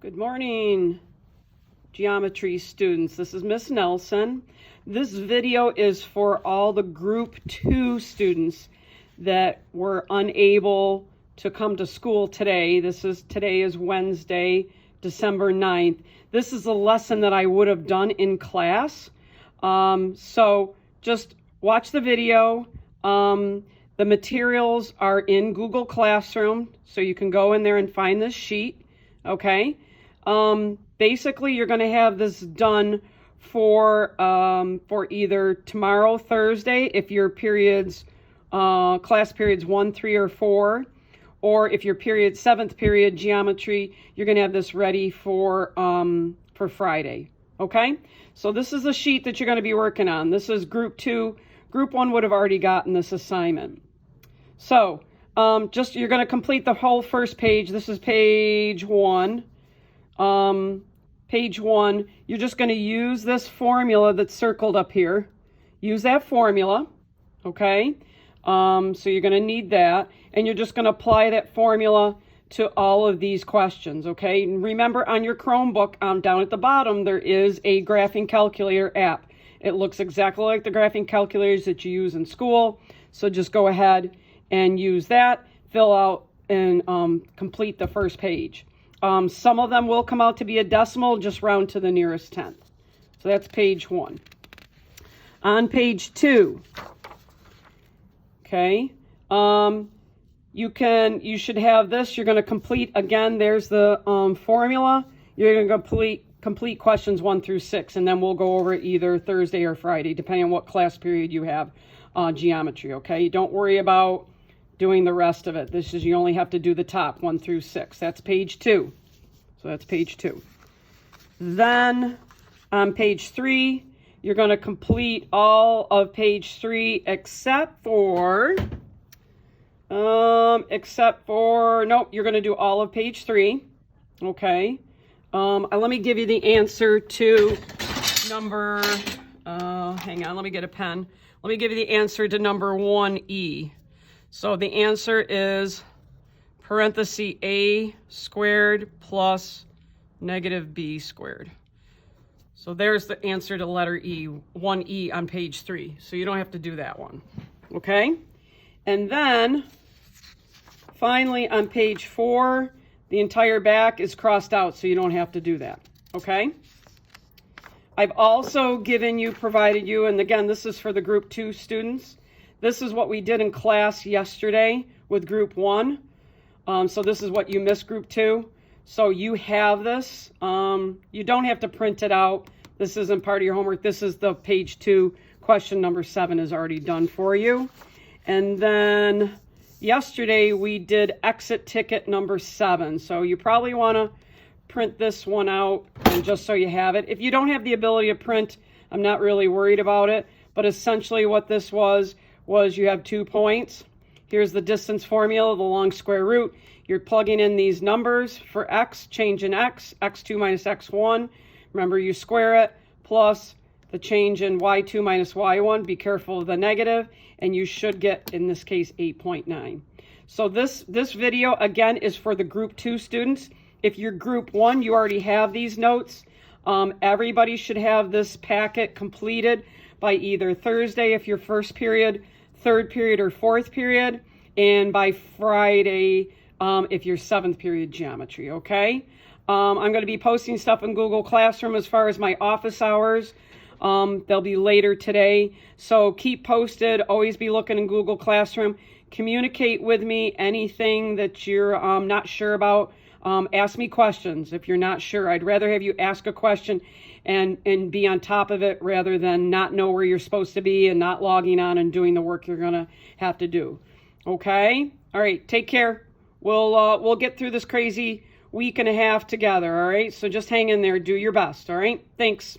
Good morning, geometry students. This is Miss Nelson. This video is for all the Group 2 students that were unable to come to school today. Today is Wednesday, December 9th. This is a lesson that I would have done in class. So just watch the video. The materials are in Google Classroom, so you can go in there and find this sheet, okay? Basically, you're going to have this done for either tomorrow, Thursday, if your periods, class periods 1, 3, or 4, or if your period 7th period geometry, you're going to have this ready for Friday. Okay, so this is the sheet that you're going to be working on. This is Group 2. Group 1 would have already gotten this assignment. So you're going to complete the whole first page. This is page 1. Page 1, you're just going to use this formula that's circled up here. Use that formula, okay? So you're going to need that, and you're just going to apply that formula to all of these questions, okay? And remember, on your Chromebook, down at the bottom, there is a graphing calculator app. It looks exactly like the graphing calculators that you use in school, so just go ahead and use that, fill out, and complete the first page. Some of them will come out to be a decimal, just round to the nearest tenth. So that's page 1. On page 2, okay, you should have this. You're going to complete, again, there's the formula. You're going to complete questions 1 through 6, and then we'll go over it either Thursday or Friday, depending on what class period you have, geometry, okay? Don't worry about doing the rest of it. You only have to do the top 1 through 6. That's page 2. So that's page 2. Then on page 3, you're going to complete all of page 3 except for, nope, you're going to do all of page 3. Okay. Let me give you the answer to number, hang on, let me get a pen. Let me give you the answer to number 1E. So the answer is parenthesis a squared plus negative b squared. So there's the answer to letter E, 1E on page 3. So you don't have to do that one, okay? And then finally on page 4, the entire back is crossed out, so you don't have to do that, okay? I've also provided you, and again, this is for the Group 2 students. This is what we did in class yesterday with Group 1. So this is what you missed, Group 2. So you have this. You don't have to print it out. This isn't part of your homework. This is the page 2. Question number 7 is already done for you. And then yesterday we did exit ticket number 7. So you probably want to print this one out, and just so you have it. If you don't have the ability to print, I'm not really worried about it. But essentially what this was you have 2 points. Here's the distance formula, the long square root. You're plugging in these numbers for x, change in x, x2 minus x1. Remember, you square it, plus the change in y2 minus y1. Be careful of the negative, and you should get, in this case, 8.9. So this video, again, is for the Group 2 students. If you're Group 1, you already have these notes. Everybody should have this packet completed by either Thursday if your first period, 3rd period, or 4th period, and by Friday if you're 7th period geometry, okay? I'm going to be posting stuff in Google Classroom as far as my office hours. They'll be later today, so keep posted. Always be looking in Google Classroom. Communicate with me anything that you're not sure about. Ask me questions if you're not sure. I'd rather have you ask a question and be on top of it rather than not know where you're supposed to be and not logging on and doing the work you're going to have to do. Okay? All right, take care. We'll get through this crazy week and a half together, all right? So just hang in there. Do your best, all right? Thanks.